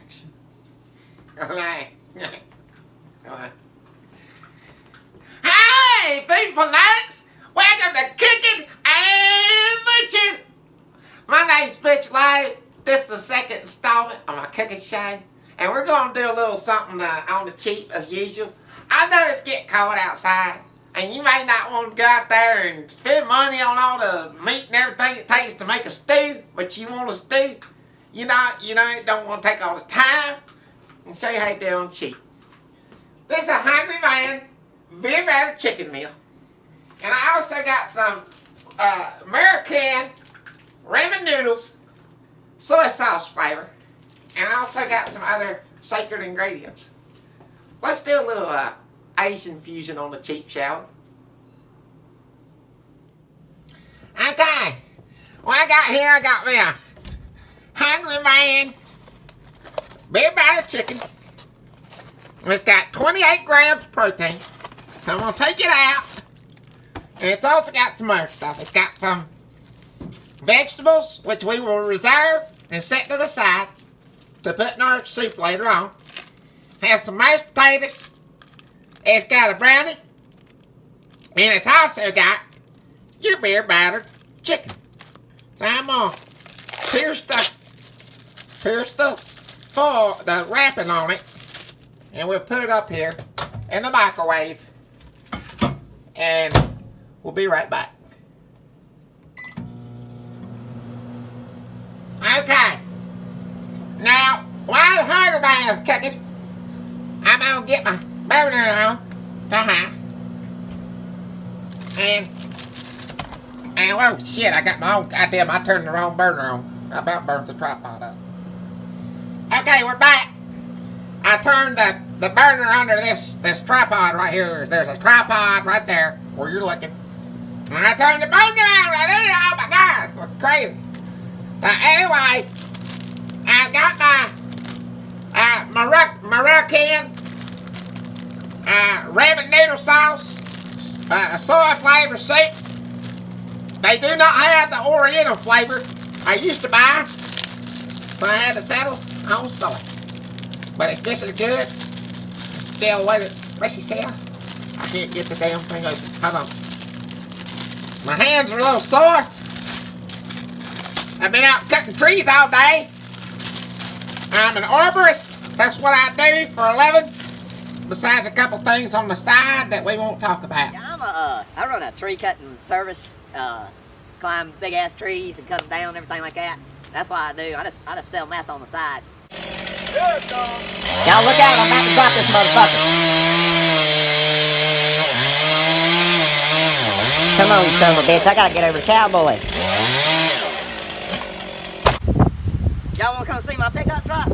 action. Alright. Alright. Hey, food fanatics! Welcome to Cookin and Butchin! My name's Butch Live. This is the second installment of my cooking show. And we're going to do a little something on the cheap as usual. I know it's getting cold outside. And you may not want to go out there and spend money on all the meat and everything it takes to make a stew. But you want a stew. You know, it don't want to take all the time. I'll show you how to do it on cheap. This is a Hungry Man beer battered chicken meal. And I also got some American ramen noodles, soy sauce flavor. And I also got some other sacred ingredients. Let's do a little Asian fusion on the cheap, shall we? Okay. What I got here, I got me a Hungry Man beer battered chicken. It's got 28 grams of protein. So I'm going to take it out. And it's also got some other stuff. It's got some vegetables, which we will reserve and set to the side to put in our soup later on. It has some mashed potatoes. It's got a brownie. And it's also got your beer battered chicken. So I'm going to pierce the wrapping on it. And we'll put it up here in the microwave. And we'll be right back. Okay. Now, while the Hungry Man is cooking, I'm going to get my burner on to high. And oh shit, I got my own, goddamn, I turned the wrong burner on. I about burnt the tripod up. Okay, we're back. I turned the burner under this tripod right here. There's a tripod right there where you're looking. And I turned the burner on right there. Oh my God, it's crazy. So anyway, I got my Moroccan ramen noodle sauce, soy flavor soup. They do not have the Oriental flavor I used to buy, so I had to settle on soy. But it's just as good. It's still the way that Specie said. I can't get the damn thing open. Hold on. My hands are a little sore. I've been out cutting trees all day. I'm an arborist. That's what I do for a living. Besides a couple things on the side that we won't talk about. Yeah, I run a tree cutting service. Climb big ass trees and cut them down and everything like that. That's what I do. I just sell meth on the side. Y'all look out, I'm about to drop this motherfucker. Come on, you son of a bitch, I gotta get over to Cowboys. Y'all wanna come see my pickup truck?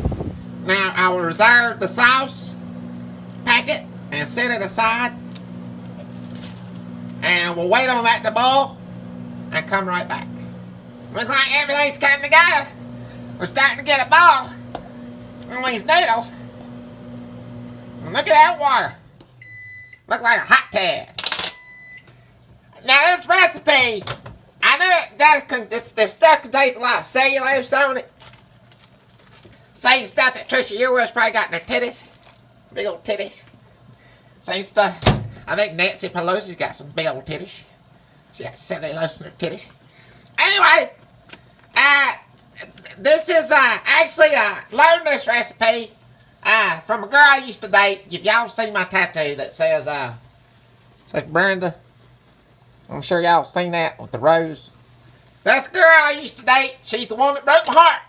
Now, I will reserve the sauce packet and set it aside. And we'll wait on that to boil and come right back. Looks like everything's coming together. We're starting to get a ball on these noodles. And look at that water. Look like a hot tub. Now this recipe, I know this stuff contains a lot of cellulose on it. Same stuff that Trisha Yearwood's probably got in her titties. Big old titties. Same stuff. I think Nancy Pelosi's got some big old titties. She got cellulose in her titties. Anyway, this is actually learned this recipe from a girl I used to date. If y'all seen my tattoo that says Brenda, I'm sure y'all seen that with the rose. That's the girl I used to date. She's the one that broke my heart.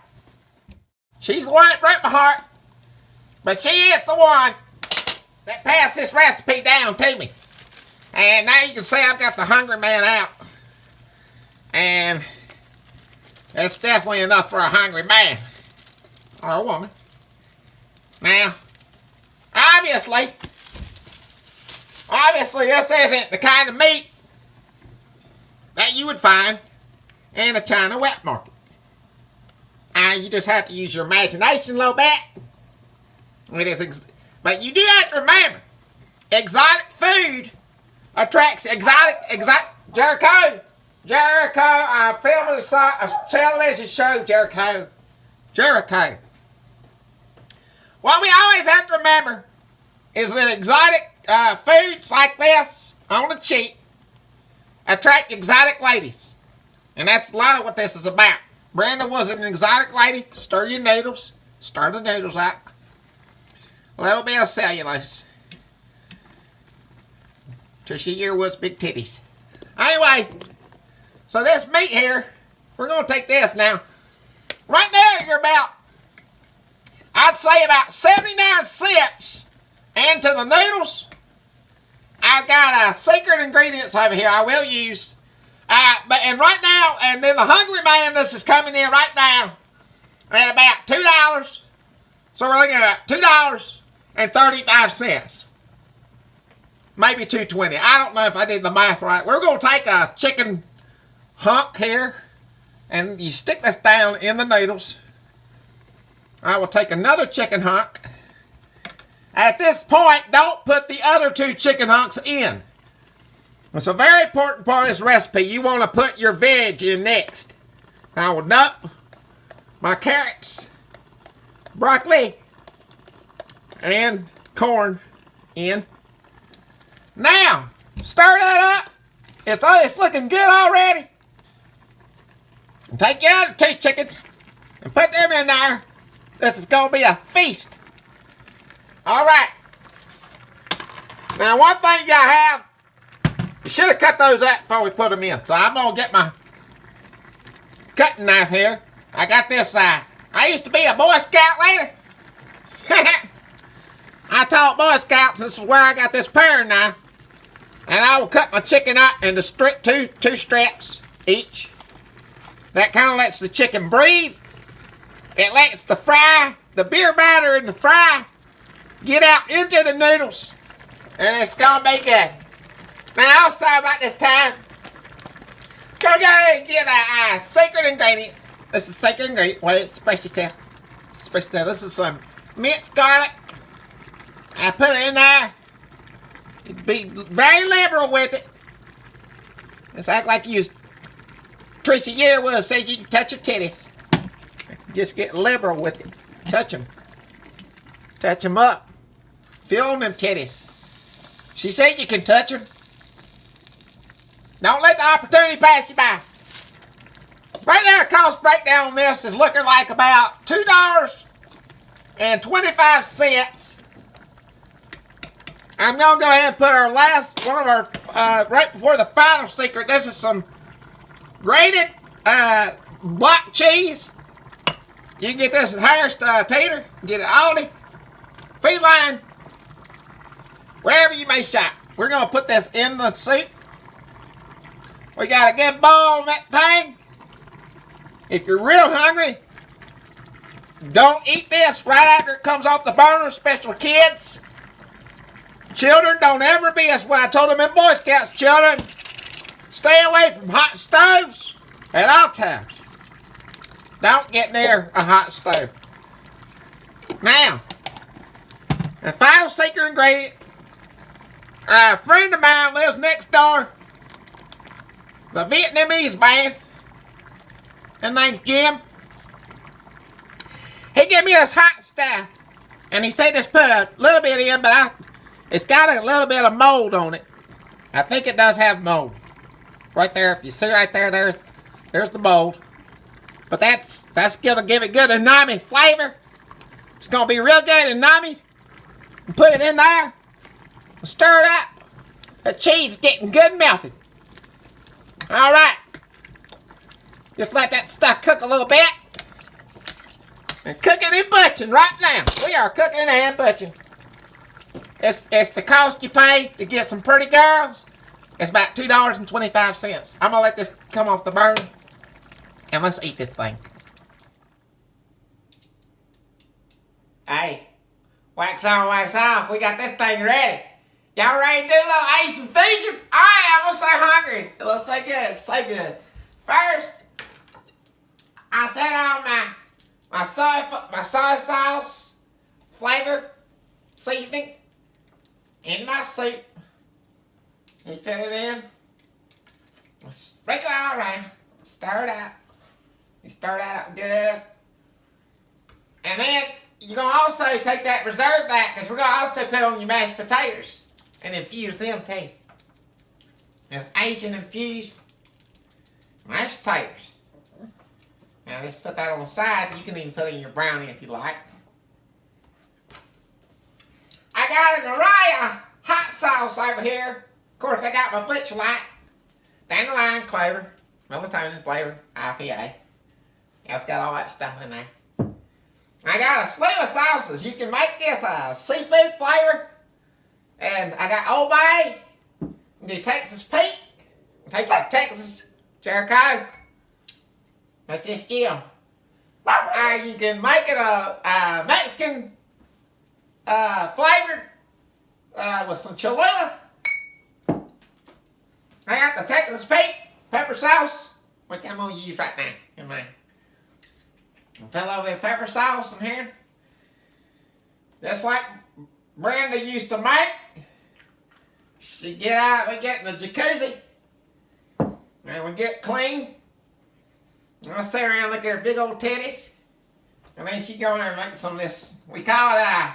She's the one that broke my heart. But she is the one that passed this recipe down to me. And now you can see I've got the Hungry Man out. And it's definitely enough for a hungry man. Or a woman. Now, obviously this isn't the kind of meat that you would find in a China wet market. You just have to use your imagination a little bit. But you do have to remember, exotic food attracts exotic Jericho, I'm filming a television show, Jericho. what we always have to remember is that exotic foods like this on the cheap attract exotic ladies. And that's a lot of what this is about. Brenda was an exotic lady. Stir your noodles. Stir the noodles out. A little bit of cellulose. Trisha Yearwood's big titties. Anyway, so this meat here, we're going to take this now. Right now, you're about, I'd say about 79 cents into the noodles. I've got secret ingredients over here I will use. And right now, and then the Hungry Man, this is coming in right now at about $2. So we're looking at $2.35. Maybe $2.20. I don't know if I did the math right. We're going to take a chicken hunk here, and you stick this down in the noodles. I will take another chicken hunk. At this point, don't put the other 2 chicken hunks in. It's a very important part of this recipe. You want to put your veg in next. I will dump my carrots, broccoli, and corn in. Now, stir that up. It's looking good already. And take your other 2 chickens and put them in there. This is going to be a feast. All right. Now, one thing you gotta have, you should have cut those out before we put them in. So I'm going to get my cutting knife here. I got this. I used to be a Boy Scout leader. I taught Boy Scouts. This is where I got this paring knife. And I will cut my chicken up into two strips each. That kind of lets the chicken breathe. It lets the beer batter in the fry, get out into the noodles. And it's going to be good. Now, also about this time, go ahead and get a secret ingredient. This is secret ingredient. Wait, express yourself. Express yourself. This is some minced garlic. I put it in there. Be very liberal with it. Just act like you was Trisha Yearwood said you can touch your titties. Just get liberal with it. Touch them. Touch them up. Feel on them titties. She said you can touch them. Don't let the opportunity pass you by. Right there, cost breakdown on this is looking like about $2.25. I'm going to go ahead and put our last, one of our, right before the final secret, this is some grated block cheese. You can get this at Harris Teeter, get it at Aldi, Food Line, wherever you may shop. We're going to put this in the soup. We got a good bowl on that thing. If you're real hungry, don't eat this right after it comes off the burner, especially kids. Children, don't ever be, that's what I told them in Boy Scouts. Children, stay away from hot stoves at all times. Don't get near a hot stove. Now, the final secret ingredient. A friend of mine lives next door. The Vietnamese man. His name's Jim. He gave me this hot stuff. And he said just put a little bit in, but it's got a little bit of mold on it. I think it does have mold. Right there, if you see right there, there's the mold. But that's going to give it good umami flavor. It's going to be real good umami. And put it in there. And stir it up. The cheese is getting good melted. Alright. Just let that stuff cook a little bit. And cooking and butching right now. We are cooking and butching. It's the cost you pay to get some pretty girls. It's about $2.25. I'm going to let this come off the burner. And let's eat this thing. Hey, wax on, wax off. We got this thing ready. Y'all ready to do a little Asian fusion? Alright, I'm going to say hungry. It looks so good. It's so good. First, I put on my soy sauce flavor seasoning in my soup. You put it in. Sprinkle it all around. Stir it out. You stir that up good. And then you're going to also take that, reserve that, because we're going to also put on your mashed potatoes and infuse them too. There's Asian infused mashed potatoes. Now let's put that on the side. You can even put it in your brownie if you like. I got an array of hot sauce over here. Of course, I got my Butch Light, dandelion, clover, melatonin flavor, IPA. It's got all that stuff in there. I got a slew of sauces. You can make this a seafood flavor. And I got Old Bay, the Texas Pete, take your Texas Jericho. That's just Jim. You can make it a Mexican flavored with some Cholula. I got the Texas Pete pepper sauce, which I'm going to use right now in mine. I'll put a little bit of pepper sauce in here. Just like Brenda used to make. She get out, we get in the jacuzzi. And we get clean. And I sit around and look at her big old titties. And then she go in there and make some of this, we call it a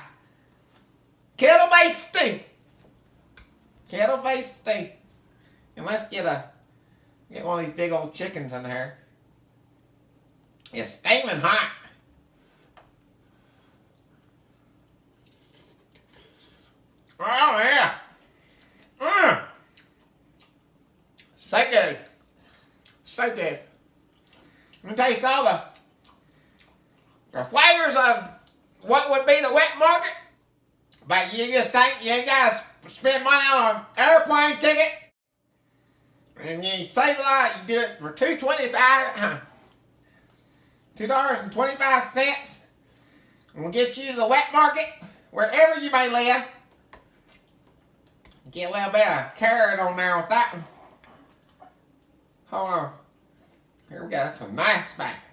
kettle-based stew. Kettle-based stew. And let's get one of these big old chickens in there. It's steaming hot. Oh yeah. So good. So good. You can taste all the flavors of what would be the wet market. But you just think you ain't got to spend money on an airplane ticket. And you save a lot. You do it for $2.25. $2.25. And we'll get you to the wet market, wherever you may live. Get a little bit of carrot on there with that one. Hold on. Here we go. That's some nice back.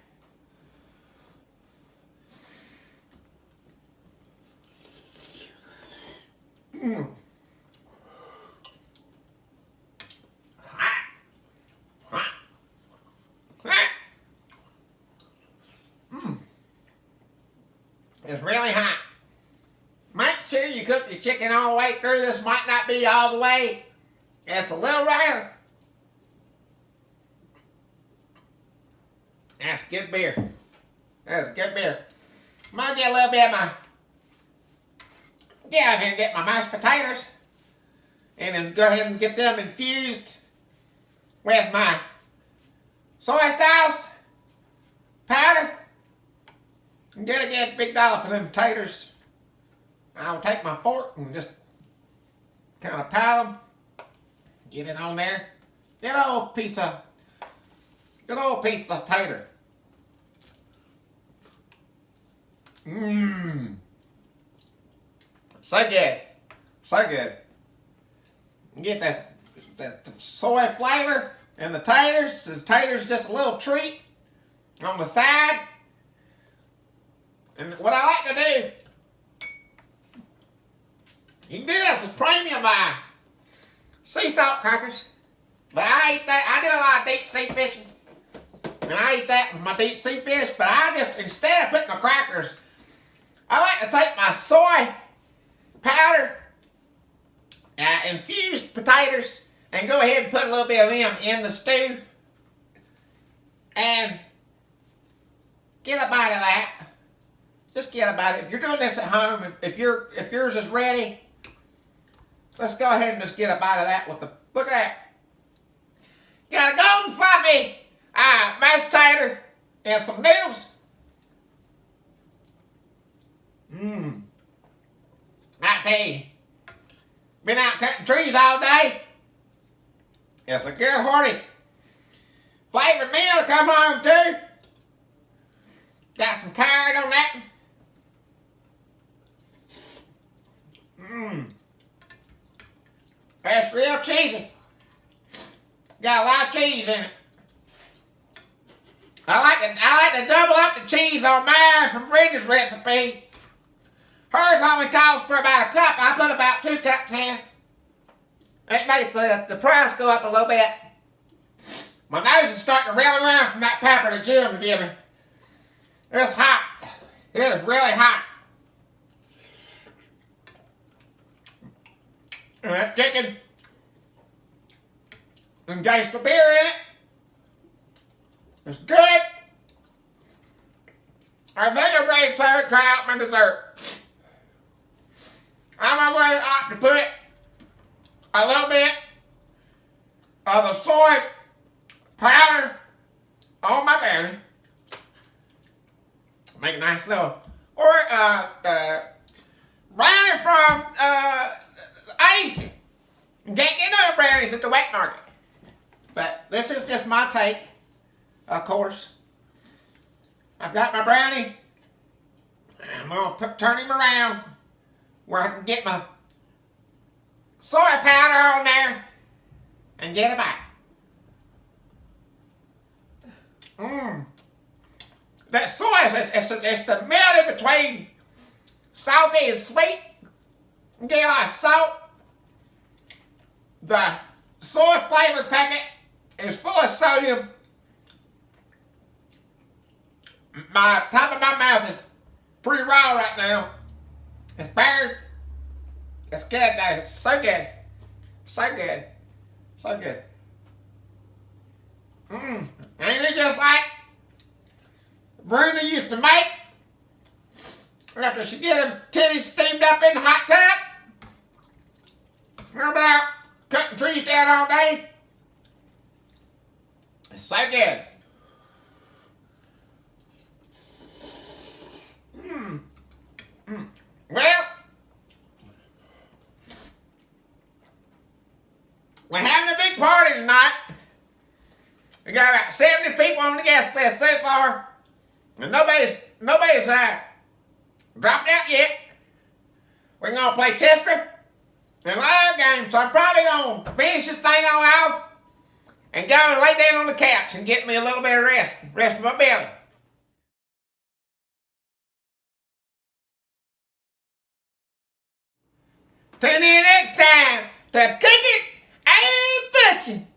Mmm. Hot. Hot. Hot. Mmm. It's really hot. Make sure you cook your chicken all the way through. This might not be all the way. It's a little rare. That's good beer. That's good beer. I'm gonna get a little bit of my, get out here and get my mashed potatoes. And then go ahead and get them infused with my soy sauce powder. And get a big dollop of them taters. I'll take my fork and just kind of pat them. Get it on there. Good old piece of tater. Mmm. So good. So good. Get that soy flavor and the taters. The taters just a little treat on the side. And what I like to do, you can do this with premium sea salt crackers. But I eat that, I do a lot of deep sea fishing. And I eat that with my deep sea fish, but I just, instead of putting the crackers, I like to take my soy powder, infused potatoes, and go ahead and put a little bit of them in the stew. And get a bite of that. Just get a bite. If you're doing this at home, if yours is ready, let's go ahead and just get a bite of that with the, look at that. Got a golden fluffy mashed tater and some noodles. Mmm. I tell you, been out cutting trees all day. It's a good hearty flavored meal to come home to. Got some carrot on that. Mmm. That's real cheesy. Got a lot of cheese in it. I like to double up the cheese on mine from Brenda's recipe. Hers only calls for about a cup. I put about 2 cups in. It makes the price go up a little bit. My nose is starting to reel around from that pepper that Jim gave me. It's hot. It is really hot. and that chicken and taste the beer in it. It's good. I think I'm ready to try out my dessert. I'm going to opt to put a little bit of the soy powder on my brownie. Make a nice little, or brownie from Asia. You can't get no brownies at the wet market. But this is just my take, of course. I've got my brownie. I'm going to turn him around where I can get my soy powder on there and get a bite. That soy it's the middle between salty and sweet. You get a lot of salt. The soy flavored packet is full of sodium. My top of my mouth is pretty raw right now. It's battered. It's good though. It's so good. So good. So good. Ain't it just like Brenda used to make after she get them titties steamed up in the hot tub? How about cutting trees down all day? It's so good. Well, we're having a big party tonight. We got about 70 people on the guest list so far, and nobody's dropped out yet. We're gonna play Tester and a lot of games, so I'm probably gonna finish this thing on off and go and lay down on the couch and get me a little bit of rest my belly. Tune in next time to Cookin and Butchin.